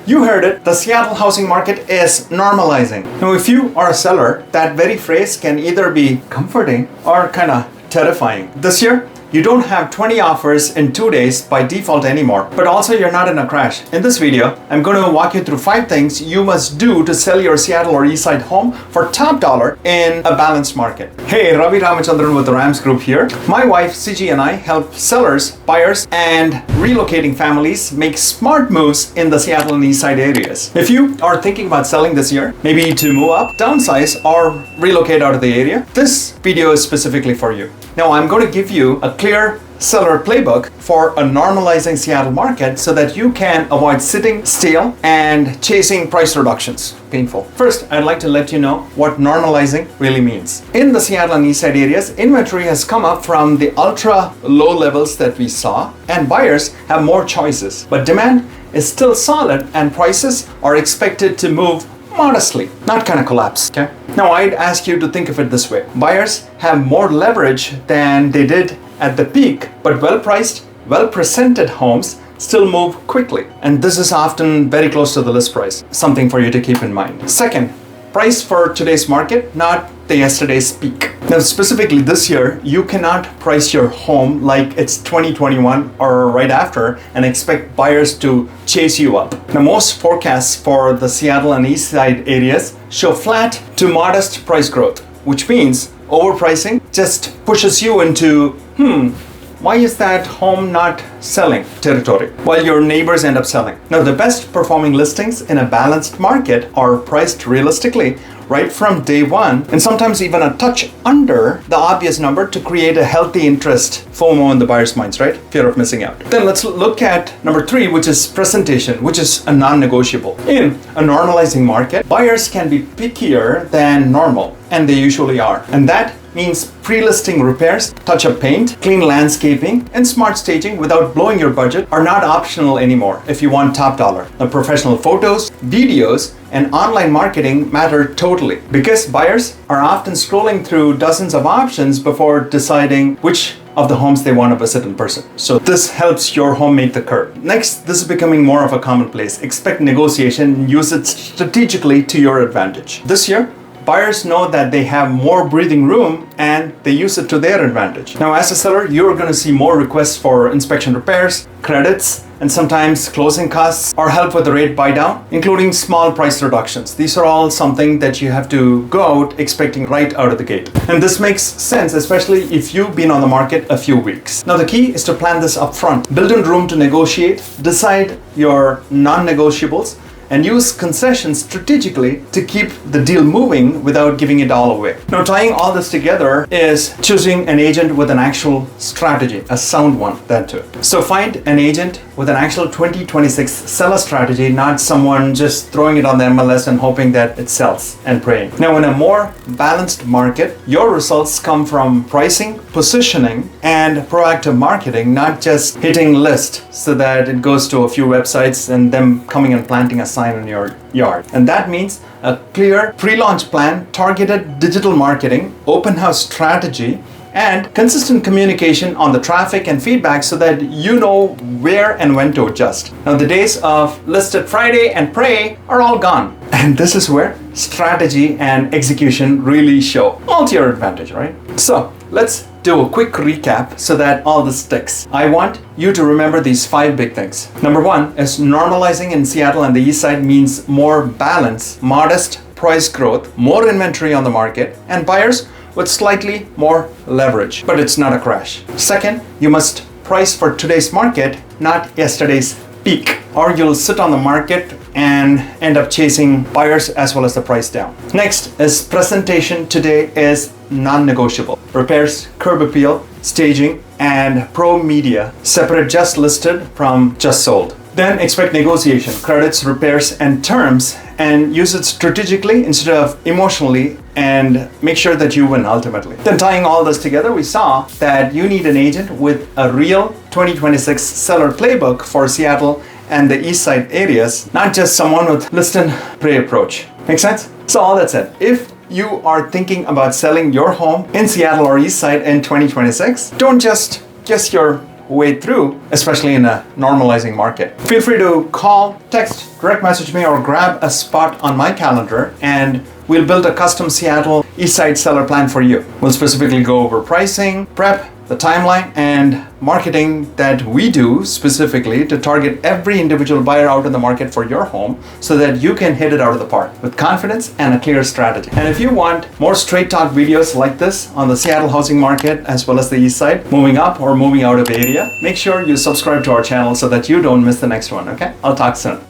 You heard it, the Seattle housing market is normalizing. Now, if you are a seller, that very phrase can either be comforting or kind of terrifying. This year, you don't have 20 offers in 2 days by default anymore, but also you're not in a crash. In this video, I'm going to walk you through 5 things you must do to sell your Seattle or Eastside home for top dollar in a balanced market. Hey, Ravi Ramachandran with the Rams Group here. My wife Sijy and I help sellers, buyers, and relocating families make smart moves in the Seattle and Eastside areas. If you are thinking about selling this year, maybe to move up, downsize, or relocate out of the area, this video is specifically for you. Now, I'm going to give you a clear seller playbook for a normalizing Seattle market so that you can avoid sitting still and chasing price reductions. Painful. First, I'd like to let you know what normalizing really means. In the Seattle and Eastside areas, inventory has come up from the ultra low levels that we saw, and buyers have more choices. But demand is still solid and prices are expected to move modestly, not kind of collapse, okay? Now, I'd ask you to think of it this way. Buyers have more leverage than they did at the peak, but well-priced, well-presented homes still move quickly. And this is often very close to the list price, something for you to keep in mind. Second, price for today's market, not the yesterday's peak. Now, specifically this year, you cannot price your home like it's 2021 or right after and expect buyers to chase you up. Now, most forecasts for the Seattle and Eastside areas show flat to modest price growth, which means overpricing just pushes you into, why is that home not selling territory while your neighbors end up selling? Now, the best performing listings in a balanced market are priced realistically right from day one, and sometimes even a touch under the obvious number to create a healthy interest, FOMO in the buyer's minds, right? Fear of missing out. Then let's look at number 3, which is presentation, which is a non-negotiable. In a normalizing market, buyers can be pickier than normal, and they usually are. And that means pre-listing repairs, touch-up paint, clean landscaping, and smart staging without blowing your budget are not optional anymore if you want top dollar. The professional photos, videos, and online marketing matter totally because buyers are often scrolling through dozens of options before deciding which of the homes they want to visit in person. So this helps your home make the curve. Next, this is becoming more of a commonplace. Expect negotiation and use it strategically to your advantage. This year, buyers know that they have more breathing room and they use it to their advantage. Now, as a seller, you're going to see more requests for inspection repairs, credits, and sometimes closing costs or help with the rate buy down, including small price reductions. These are all something that you have to go out expecting right out of the gate. And this makes sense, especially if you've been on the market a few weeks. Now, the key is to plan this up front. Build in room to negotiate, decide your non-negotiables, and use concessions strategically to keep the deal moving without giving it all away. Now, tying all this together is choosing an agent with an actual strategy, a sound one, that too. So find an agent with an actual 2026 seller strategy, not someone just throwing it on the MLS and hoping that it sells and praying. Now, in a more balanced market, your results come from pricing, positioning, and proactive marketing, not just hitting list so that it goes to a few websites and them coming and planting a sign in your yard. And that means a clear pre-launch plan, targeted digital marketing, open house strategy, and consistent communication on the traffic and feedback so that you know where and when to adjust. Now, the days of listed Friday and pray are all gone. And this is where strategy and execution really show. All to your advantage, right? So let's do a quick recap so that all this sticks. I want you to remember these 5 big things. Number 1 is normalizing in Seattle and the East Side means more balance, modest price growth, more inventory on the market, and buyers with slightly more leverage, but it's not a crash. Second, you must price for today's market, not yesterday's peak, or you'll sit on the market and end up chasing buyers as well as the price down. Next is presentation today is non-negotiable. Repairs, curb appeal, staging, and pro media separate just listed from just sold. Then expect negotiation, credits, repairs, and terms, and use it strategically instead of emotionally, and make sure that you win ultimately. Then tying all this together, we saw that you need an agent with a real 2026 seller playbook for Seattle and the East Side areas, not just someone with list and pray approach. Make sense? So all that said, if you are thinking about selling your home in Seattle or East Side in 2026, don't just guess your wade through, especially in a normalizing market. Feel free to call, text, direct message me, or grab a spot on my calendar and we'll build a custom Seattle Eastside seller plan for you. We'll specifically go over pricing, prep, the timeline, and marketing that we do specifically to target every individual buyer out in the market for your home so that you can hit it out of the park with confidence and a clear strategy. And if you want more straight talk videos like this on the Seattle housing market as well as the East Side, moving up or moving out of the area, make sure you subscribe to our channel so that you don't miss the next one, okay? I'll talk soon.